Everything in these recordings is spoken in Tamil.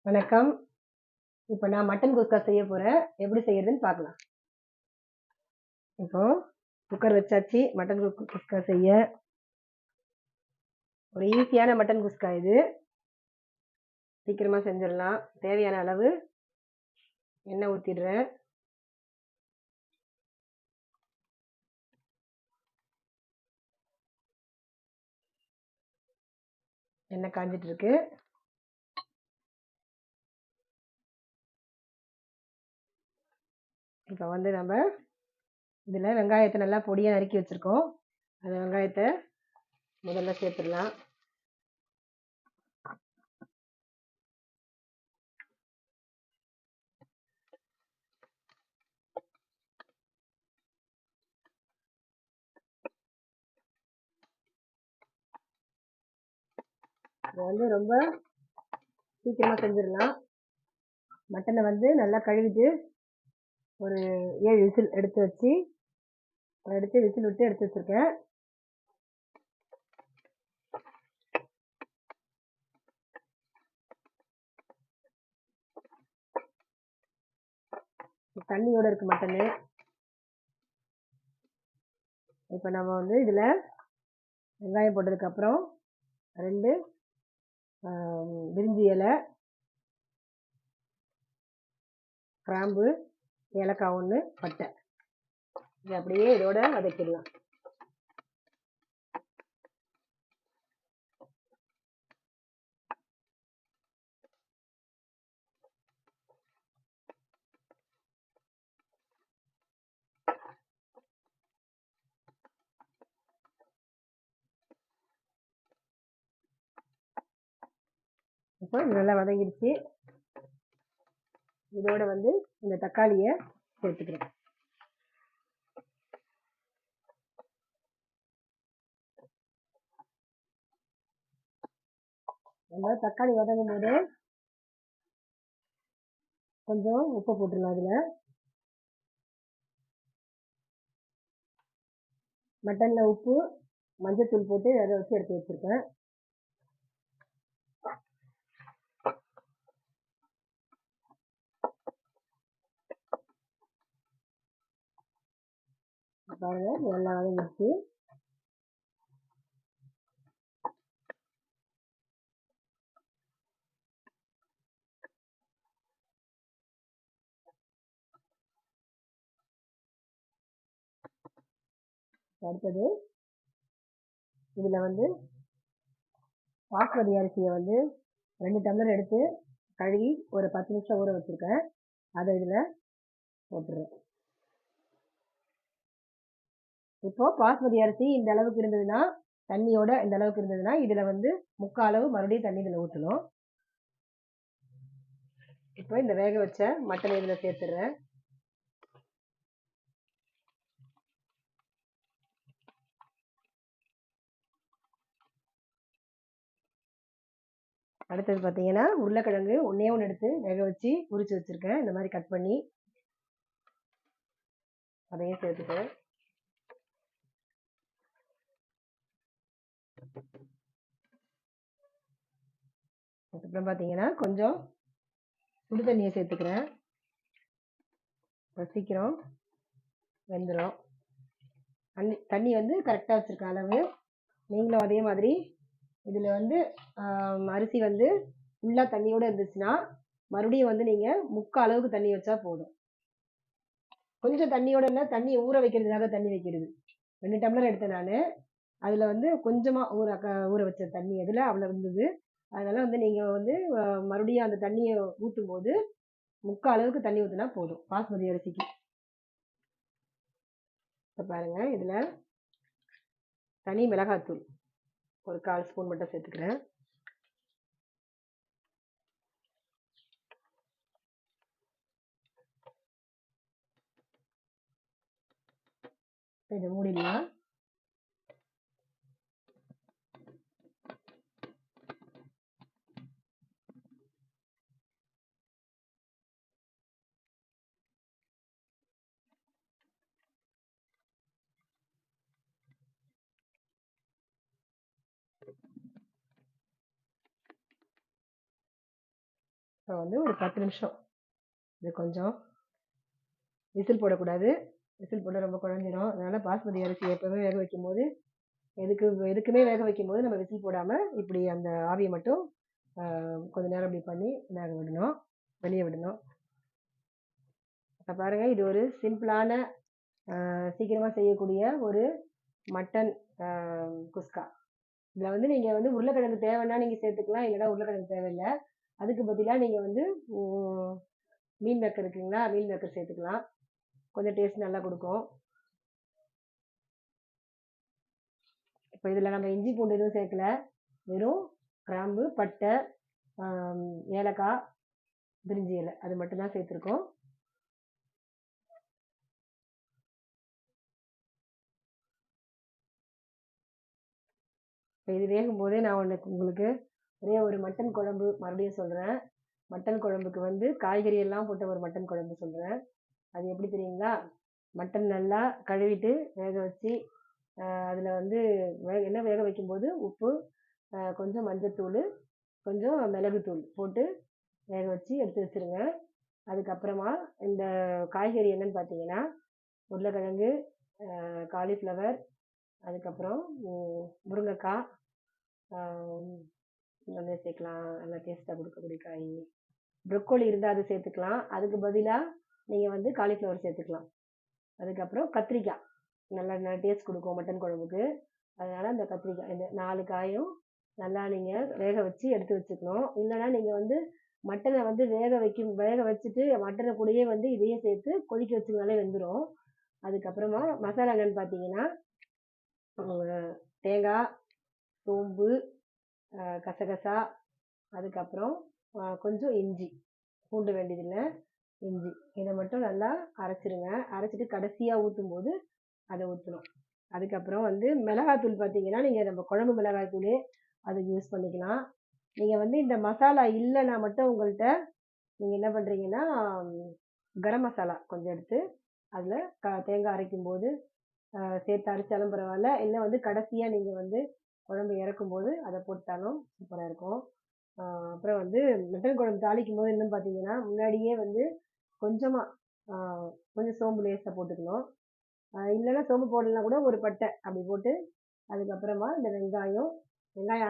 வணக்கம். இப்போ நான் மட்டன் குஸ்கா செய்ய போறேன். எப்படி செய்யறதுன்னு பார்க்கலாம். இப்போ குக்கர் வச்சாச்சு. மட்டன் குஸ்கா செய்ய ஒரு ஈஸியான மட்டன் குஸ்கா இது. சீக்கிரமா செஞ்சிடலாம். தேவையான அளவு எண்ணெய் ஊற்றிடுறேன். எண்ணெய் காஞ்சிட்டு இருக்கு. இப்போ வந்து நம்ம இதில் வெங்காயத்தை நல்லா பொடியாக நறுக்கி வச்சுருக்கோம். அந்த வெங்காயத்தை முதல்ல சேர்த்துடலாம். இது வந்து ரொம்ப சீக்கிரமாக செஞ்சிடலாம். மட்டனை வந்து நல்லா கழுவிட்டு ஒரு 7 விசில் எடுத்து விசில் விட்டு எடுத்து வச்சுருக்கேன். தண்ணியோட இருக்கு மட்டனு. இப்போ நம்ம வந்து இதில் வெங்காயம் போட்டதுக்கப்புறம் 2 பிரிஞ்சி இலை, கிராம்பு, ஏலக்காய் 1, பட்டை, இது அப்படியே இதோட வதக்கிடலாம். இப்போ இது நல்லா வதங்கிடுச்சு. இதோட வந்து இந்த தக்காளியை சேர்த்துக்கிறேன். நம்ம தக்காளி வதங்கும் போது கொஞ்சம் உப்பு போட்டுடலாம். அதில் மட்டனில் உப்பு, மஞ்சத்தூள் போட்டு அதை வச்சு எடுத்து வச்சுருக்கேன். பாருங்க நல்லா வதங்கிடுச்சு. அடுத்தது இதில் வந்து பாஸ்மதி அரிசியை வந்து 2 டம்ளர் எடுத்து கழுவி ஒரு 10 நிமிஷம் ஊற வச்சுருக்கேன். அதை இதில் போட்டுடுறேன். இப்போ பாஸ்மதி அரிசி இந்த அளவுக்கு இருந்ததுன்னா, தண்ணியோட இந்த அளவுக்கு இருந்ததுன்னா இதில் வந்து 3/4 அளவு மறுபடியும் தண்ணி இதில் ஊற்றணும். இப்போ இந்த வேக வச்ச மட்டனை இதில் சேர்த்துடுறேன். அடுத்தது பார்த்தீங்கன்னா உருளைக்கிழங்கு 1 எடுத்து வேக வச்சு உரிச்சு வச்சுருக்கேன். இந்த மாதிரி கட் பண்ணி அதையும் சேர்த்துக்கிறேன். அதுக்கப்புறம் பார்த்தீங்கன்னா கொஞ்சம் சுடு தண்ணியை சேர்த்துக்கிறேன். சீக்கிரம் வெந்துடும். தண்ணி வந்து கரெக்டாக வச்சுருக்க அளவு. நீங்களும் அதே மாதிரி இதில் வந்து அரிசி வந்து ஃபுல்லாக தண்ணியோடு இருந்துச்சுன்னா மறுபடியும் வந்து நீங்கள் 3/4 அளவுக்கு தண்ணி வச்சா போதும். கொஞ்சம் தண்ணியோட இல்லை, தண்ணியை ஊற வைக்கிறதுக்காக தண்ணி வைக்கிறது. 2 டம்ளர் எடுத்தேன் நான். அதில் வந்து கொஞ்சமாக ஊற வச்ச தண்ணி அதில் அவ்வளோ இருந்தது. அதனால் வந்து நீங்கள் வந்து மறுபடியும் அந்த தண்ணியை ஊற்றும் போது 3/4 அளவுக்கு தண்ணி ஊற்றினா போதும் பாஸ்மதி அரிசிக்கு. இப்போ பாருங்கள், இதில் தனி மிளகாத்தூள் ஒரு 1/4 ஸ்பூன் மட்டும் சேர்த்துக்கிறேன். இதை மூடிடலாம். இப்போ வந்து ஒரு 10 நிமிஷம் இது கொஞ்சம் விசில் போடக்கூடாது. விசில் போட்டால் ரொம்ப குழஞ்சிரும். அதனால் பாஸ்மதி அரிசி எப்போவுமே வேக வைக்கும்போது எதுக்குமே வேக வைக்கும்போது நம்ம விசில் போடாமல் இப்படி அந்த ஆவியை மட்டும் கொஞ்ச நேரம் இப்படி பண்ணி வேக விடணும், வெளியே விடணும். இப்போ பாருங்கள், இது ஒரு சிம்பிளான சீக்கிரமாக செய்யக்கூடிய ஒரு மட்டன் குஸ்கா. இதில் வந்து நீங்கள் வந்து உருளைக்கிழங்கு தேவைன்னா நீங்கள் சேர்த்துக்கலாம், இல்லைன்னா உருளைக்கிழங்கு தேவையில்லை. அதுக்கு பதிலாக நீங்கள் வந்து மீன் மேக்கர் இருக்குங்களா, மீன் மேக்கர் சேர்த்துக்கலாம். கொஞ்சம் டேஸ்ட் நல்லா கொடுக்கும். இப்போ இதில் நம்ம இஞ்சி பூண்டு எதுவும் சேர்க்கல, வெறும் கிராம்பு, பட்டை, ஏலக்காய், பிரிஞ்சி இலை அது மட்டும்தான் சேர்த்துருக்கோம். இப்போ இது வேகும் போதே நான் உங்களுக்கு ஒரே ஒரு மட்டன் குழம்பு மறுபடியும் சொல்கிறேன். மட்டன் குழம்புக்கு வந்து காய்கறி எல்லாம் போட்ட ஒரு மட்டன் குழம்பு சொல்கிறேன். அது எப்படி தெரியுங்களா? மட்டன் நல்லா கழுவிட்டு வேக வச்சு அதில் வந்து எண்ணெய் வேக வைக்கும்போது உப்பு, கொஞ்சம் மஞ்சத்தூள், கொஞ்சம் மிளகுத்தூள் போட்டு வேக வச்சு எடுத்து வச்சுருங்க. அதுக்கப்புறமா இந்த காய்கறி என்னன்னு பார்த்தீங்கன்னா, உருளைக்கிழங்கு, காலிஃப்ளவர், அதுக்கப்புறம் முருங்கைக்காய், இன்னொன்று சேர்க்கலாம், நல்லா டேஸ்ட்டாக கொடுக்கக்கூடிய காய். ப்ரொக்கோலி இருந்தால் அது சேர்த்துக்கலாம். அதுக்கு பதிலாக நீங்கள் வந்து காலிஃப்ளவர் சேர்த்துக்கலாம். அதுக்கப்புறம் கத்திரிக்காய் நல்லா டேஸ்ட் கொடுக்கும் மட்டன் குழம்புக்கு. அதனால் அந்த கத்திரிக்காய், இந்த 4 காயும் நல்லா நீங்கள் வேக வச்சு எடுத்து வச்சுக்கணும். இல்லைனா நீங்கள் வந்து மட்டனை வந்து வேக வச்சுட்டு மட்டனை கூடயே வந்து இதையும் சேர்த்து கொதிக்க வச்சுனாலே வெந்துடும். அதுக்கப்புறமா மசாலா என்னன்னு பார்த்தீங்கன்னா, தேங்காய், சோம்பு, கசகசா, அதுக்கப்புறம் கொஞ்சம் இஞ்சி, பூண்டு வேண்டியதில்லை, இஞ்சி, இதை மட்டும் நல்லா அரைச்சிருங்க. அரைச்சிட்டு கடைசியாக ஊற்றும் போது அதை ஊற்றணும். அதுக்கப்புறம் வந்து மிளகாத்தூள் பார்த்தீங்கன்னா, நீங்கள் நம்ம குழம்பு மிளகாய்த்தூள் அதுக்கு யூஸ் பண்ணிக்கலாம். நீங்கள் வந்து இந்த மசாலா இல்லைன்னா மட்டும் உங்கள்கிட்ட நீங்கள் என்ன பண்ணுறீங்கன்னா, கரம் மசாலா கொஞ்சம் எடுத்து அதில் தேங்காய் அரைக்கும் போது சேர்த்து அரைச்சாலும் பரவாயில்ல, இல்லை வந்து கடைசியாக நீங்கள் வந்து குழம்பு இறக்கும்போது அதை போட்டாலும் சூப்பராக இருக்கும். அப்புறம் வந்து மட்டன் குழம்பு தாளிக்கும் போது இன்னும் பார்த்தீங்கன்னா, முன்னாடியே வந்து கொஞ்சம் சோம்பு லேசாக போட்டுக்கணும். இல்லைன்னா சோம்பு போடலாம் கூட, ஒரு பட்டை அப்படி போட்டு அதுக்கப்புறமா இந்த வெங்காயம்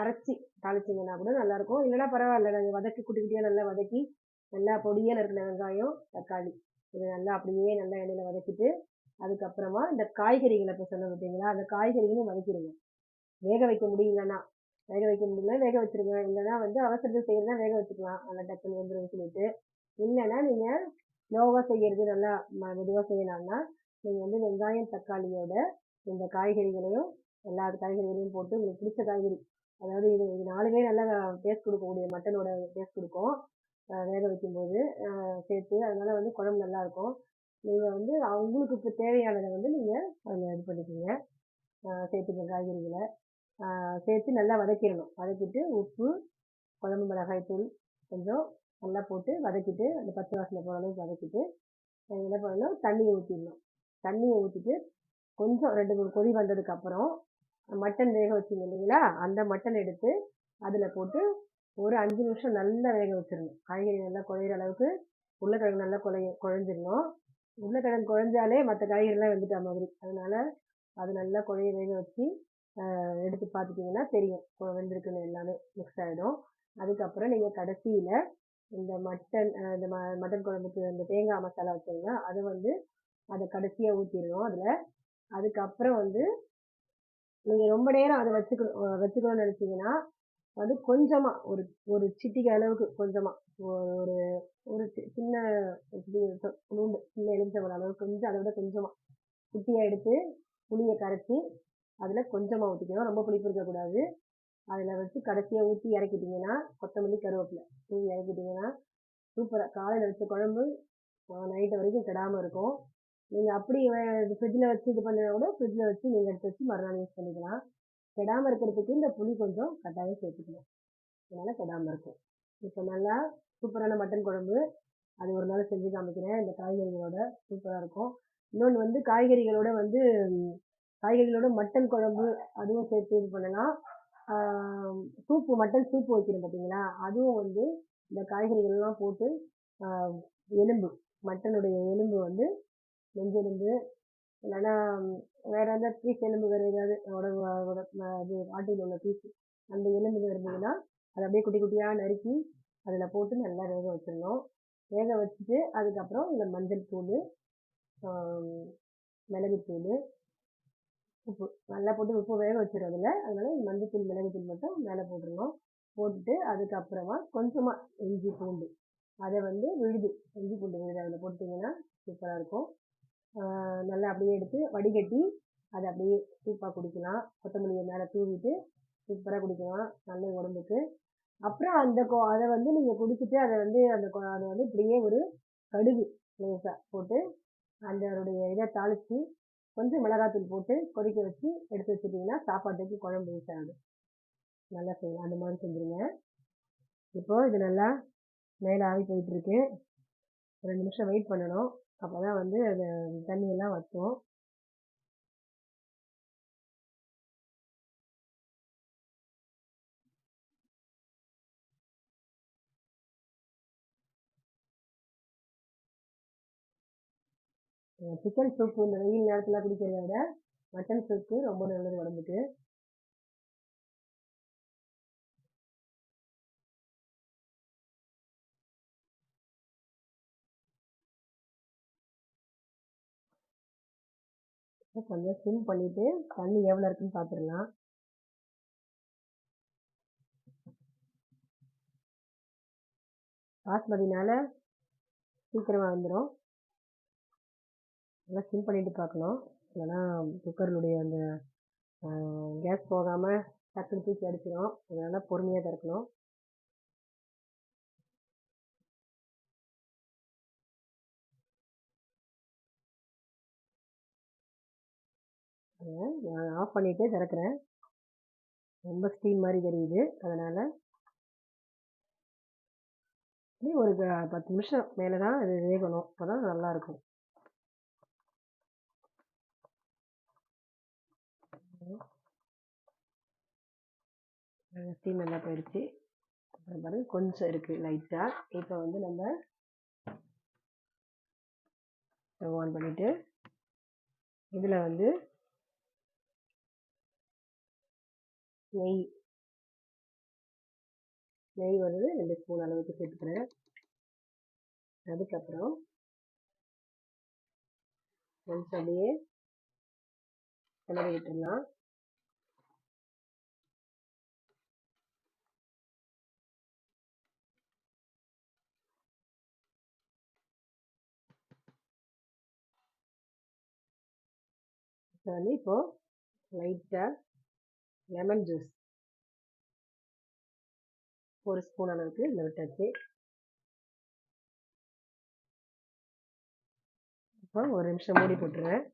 அரைச்சி தாளிச்சிங்கன்னா கூட நல்லாயிருக்கும். இல்லைன்னா பரவாயில்ல, நாங்கள் வதக்கி குட்டி குட்டியாக நல்லா வதக்கி நல்லா பொடியாக நறுக்கின வெங்காயம், தக்காளி இது நல்லா அப்படியே நல்லா எண்ணெயில் வதக்கிட்டு அதுக்கப்புறமா இந்த காய்கறிகளை இப்போ சொன்ன பார்த்தீங்களா, அந்த காய்கறிகளையும் வதக்கிடுங்க. வேக வைக்க முடியலன்னா வேக வச்சுருங்க. இல்லைன்னா வந்து அவசரத்துக்கு செய்யறதுனா வேக வச்சுக்கலாம், நல்லா டக்குன்னு வந்துடும் சொல்லிட்டு. இல்லைன்னா நீங்கள் ஸ்லோவாக செய்கிறது, நல்லா மெதுவாக செய்யலாம்னா நீங்கள் வந்து வெங்காயம் தக்காளியோட இந்த காய்கறிகளையும் எல்லா காய்கறிகளையும் போட்டு உங்களுக்கு பிடிச்ச காய்கறி, அதாவது இது 4 நல்லா டேஸ்ட் கொடுக்கக்கூடிய மட்டனோட டேஸ்ட் கொடுக்கும் வேக வைக்கும்போது சேர்த்து. அதனால வந்து குழம்பு நல்லாயிருக்கும். நீங்கள் வந்து அவங்களுக்கு இப்போ தேவையானதை வந்து நீங்கள் அதில் இது பண்ணிக்கோங்க, சேர்த்துக்க காய்கறிகளை சேர்த்து நல்லா வதக்கிடணும். வதக்கிட்டு உப்பு, குழம்பு மிளகாய் தூள் கொஞ்சம் நல்லா போட்டு வதக்கிட்டு அந்த பச்சை வாசனை போகிற அளவுக்கு வதக்கிட்டு என்ன பண்ணணும், தண்ணியை ஊற்றிடணும். தண்ணியை ஊற்றிட்டு கொஞ்சம் 2-3 கொதி வந்ததுக்கப்புறம் மட்டன் வேக வச்சிங்க இல்லைங்களா, அந்த மட்டன் எடுத்து அதில் போட்டு ஒரு 5 நிமிஷம் நல்லா வேக வச்சிடணும். காய்கறி நல்லா குழையிற அளவுக்கு உருளைக்கிழங்கு நல்லா குழஞ்சிடணும். உருளைக்கிழங்கு குழஞ்சாலே மற்ற காய்கறிலாம் வெந்துட்ட மாதிரி. அதனால் அது நல்லா வேக வச்சு எடுத்து பார்த்துட்டிங்கன்னா தெரியும் வெந்திருக்குன்னு, எல்லாமே மிக்ஸ் ஆகிடும். அதுக்கப்புறம் நீங்கள் கடைசியில் இந்த மட்டன் குழம்புக்கு அந்த தேங்காய் மசாலா வச்சிங்கன்னா அதை வந்து அதை கடைசியாக ஊற்றிடணும் அதில். அதுக்கப்புறம் வந்து நீங்கள் ரொம்ப நேரம் அதை வச்சுக்கணும்னு நினச்சிங்கன்னா வந்து கொஞ்சமாக ஒரு சிட்டிகை அளவுக்கு கொஞ்சமாக ஒரு ஒரு சின்ன எலுமிச்சம்பழம் அளவுக்கு கொஞ்சம், அதை விட கொஞ்சமாக குட்டியாக எடுத்து புளியை கரைச்சி அதில் கொஞ்சமாக ஊற்றிக்கணும். ரொம்ப புளிப்பு இருக்கக்கூடாது. அதில் வச்சு கடைசியாக ஊற்றி இறக்கிட்டிங்கன்னா, கொத்தமல்லி கருவேப்பிலை தூவி இறக்கிட்டிங்கன்னா சூப்பராக காலையில் வச்ச குழம்பு நைட்டு வரைக்கும் கெடாமல் இருக்கும். நீங்கள் அப்படி ஃப்ரிட்ஜில் வச்சு இது பண்ணினா கூட ஃப்ரிட்ஜில் வச்சு நீங்கள் எடுத்து வச்சு மறுநாள் யூஸ் பண்ணிக்கலாம். கெடாமல் இருக்கிறதுக்கு இந்த புளி கொஞ்சம் கட்டாயம் சேர்த்துக்கணும், அதனால் கெடாமல் இருக்கும். இப்போ நல்லா சூப்பரான மட்டன் குழம்பு அது ஒரு நாள் செஞ்சு காமிக்கிறேன், இந்த காய்கறிகளோட சூப்பராக இருக்கும். இன்னொன்று வந்து காய்கறிகளோட மட்டன் குழம்பு அதுவும் சேர்த்து இது பண்ணலாம். சூப்பு, மட்டன் சூப்பு வைக்கிறோம் பார்த்தீங்களா, அதுவும் வந்து இந்த காய்கறிகள்லாம் போட்டு எலும்பு, மட்டனுடைய எலும்பு வந்து நெஞ்செலும்பு இல்லைன்னா வேற எந்த பீஸ் எலும்பு வேறு ஏதாவது இது ஆட்டில் உள்ள பீஸ் அந்த எலும்புகள் இருந்ததுன்னா அதை அப்படியே குட்டி குட்டியாக நறுக்கி அதில் போட்டு நல்லா வேக வச்சிடணும். வேக வச்சுட்டு அதுக்கப்புறம் இந்த மஞ்சள் தூள், மிளகுத்தூள், உப்பு நல்லா போட்டு உப்பு வேக வச்சிடும் அதில். அதனால மஞ்சத்தூள் மிளகுத்தூள் மட்டும் மேலே போட்டுடணும். போட்டுட்டு அதுக்கப்புறமா கொஞ்சமாக இஞ்சி பூண்டு அதை வந்து விழுது, இஞ்சி பூண்டு விழுது அதில் போட்டிங்கன்னா சூப்பராக இருக்கும். நல்லா அப்படியே எடுத்து வடிகட்டி அதை அப்படியே சூப்பாக குடிக்கலாம். கொத்தமல்லியை மேலே தூவிட்டு சூப்பராக குடிக்கலாம் நல்ல உடம்புக்கு. அப்புறம் அதை வந்து நீங்கள் குடிச்சிட்டு அதை வந்து அதை வந்து இப்படியே ஒரு கடுகு லேசாக போட்டு அதனுடைய இதை தாளித்து கொஞ்சம் மிளகாத்தூள் போட்டு கொதிக்க வச்சு எடுத்து வச்சுட்டிங்கன்னா சாப்பாட்டுக்கு குழம்பு யூஸ் ஆகும். நல்லா செய்யலாம். அந்த மாதிரி செஞ்சுருங்க. இப்போது இது நல்லா மேலே ஆவி போயிட்டுருக்கு. 2 நிமிஷம் வெயிட் பண்ணணும். அப்போ தான் வந்து அந்த தண்ணியெல்லாம் வற்றும். சிக்கன் சூப்பு இந்த வெயில் நேரத்தில் குடிக்கிறத விட மட்டன் சூப்பு ரொம்ப நல்லது உடம்புக்கு. கொஞ்சம் சிம் பண்ணிவிட்டு தண்ணி எவ்வளோ இருக்குன்னு பார்த்துடலாம். பாஸ்மதினால சீக்கிரமாக வந்துடும். நல்லா சிம் பண்ணிவிட்டு பார்க்கணும். இல்லைன்னா குக்கரினுடைய அந்த கேஸ் போகாமல் டக்குனு தூக்கி அடிச்சிடும். அதனால் பொறுமையாக திறக்கணும். நான் ஆஃப் பண்ணிவிட்டு திறக்கிறேன். ரொம்ப ஸ்டீம் மாதிரி தெரியுது. அதனால் ஒரு 10 நிமிஷம் மேலே தான் அது வேகணும். அப்போ தான் நல்லாயிருக்கும். ஸ்டீம் நல்லா போயிடுச்சு. அப்புறம் பாருங்க கொஞ்சம் இருக்குது லைட்டாக. இப்போ வந்து நம்ம ஸ்டவ் ஆன் பண்ணிவிட்டு இதில் வந்து நெய் வந்து 2 ஸ்பூன் அளவுக்கு சேர்த்துக்கிறேன். அதுக்கப்புறம் கொஞ்சம் அப்படியே கிளறி விட்டுடலாம். இப்போ வந்து லைட்டாக லெமன் ஜூஸ் 1 ஸ்பூன் அளவுக்கு இதில் விட்டாச்சு. இப்போ 1 நிமிஷம் மூடி போட்டுருவேன்.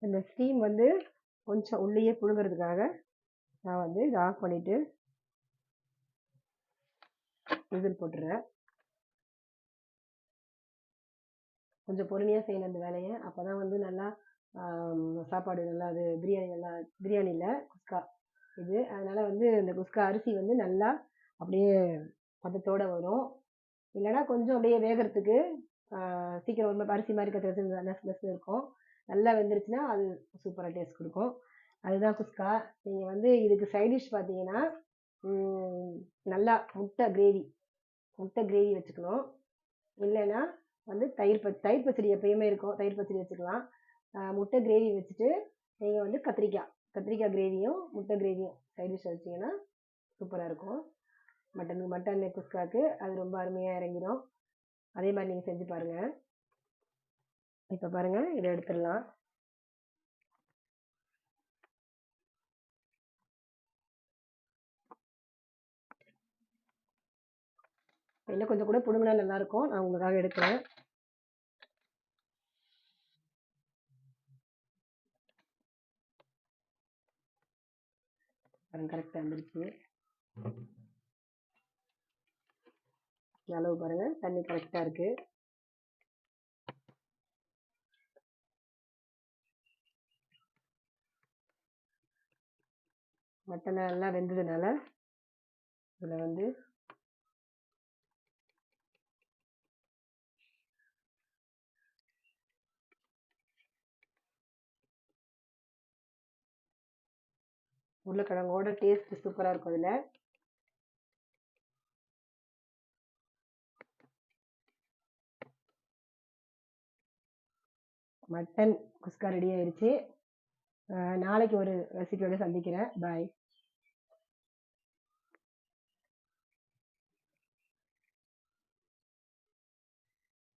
இந்த ஸ்டீம் வந்து கொஞ்சம் உள்ளேயே புழுங்கிறதுக்காக நான் வந்து இதை ஆஃப் பண்ணிவிட்டு விசில் போட்டுறேன். கொஞ்சம் பொறுமையாக செய்யணும் அந்த வேலையை. அப்போ தான் வந்து நல்லா சாப்பாடு நல்லா அது பிரியாணியில் குஸ்கா இது. அதனால் வந்து இந்த குஸ்கா அரிசி வந்து நல்லா அப்படியே பதத்தோடு வரும். இல்லைன்னா கொஞ்சம் அப்படியே வேகிறதுக்கு சீக்கிரம் ஒரு அரிசி மாதிரி கற்று நெஸ் இருக்கும். நல்லா வெந்துருச்சுன்னா அது சூப்பராக டேஸ்ட் கொடுக்கும். அதுதான் குஸ்கா. நீங்கள் வந்து இதுக்கு சைடிஷ் பார்த்தீங்கன்னா நல்லா முட்டை கிரேவி வச்சுக்கணும். இல்லைன்னா வந்து தயிர் பச்சடி எப்பயுமே இருக்கும், தயிர் பச்சடி வச்சுக்கலாம். முட்டை கிரேவி வச்சுட்டு நீங்கள் வந்து கத்திரிக்காய் கிரேவியும் முட்டை கிரேவியும் சைடிஷ் வச்சிங்கன்னா சூப்பராக இருக்கும். மட்டன் குஸ்காவுக்கு அது ரொம்ப அருமையாக இறங்கிடும். அதே மாதிரி நீங்கள் செஞ்சு பாருங்கள். இப்போ பாருங்கள், இதை எடுத்துடலாம். இன்னும் கொஞ்சம் கூட புடுங்கினா நல்லாயிருக்கும். நான் உங்களுக்காக எடுக்கிறேன். கரெக்டாக வந்துருச்சு. அளவு பாருங்க, தண்ணி கரெக்டாக இருக்கு. மட்டன் நல்லா வெந்ததுனால இதில் வந்து உருளைக்கிழங்கோட டேஸ்ட் சூப்பராக இருக்கும். இதில் மட்டன் குஸ்கா ரெடி ஆயிடுச்சு. நாளைக்கு ஒரு ரெசிபியோட சந்திக்கிறேன். பாய்.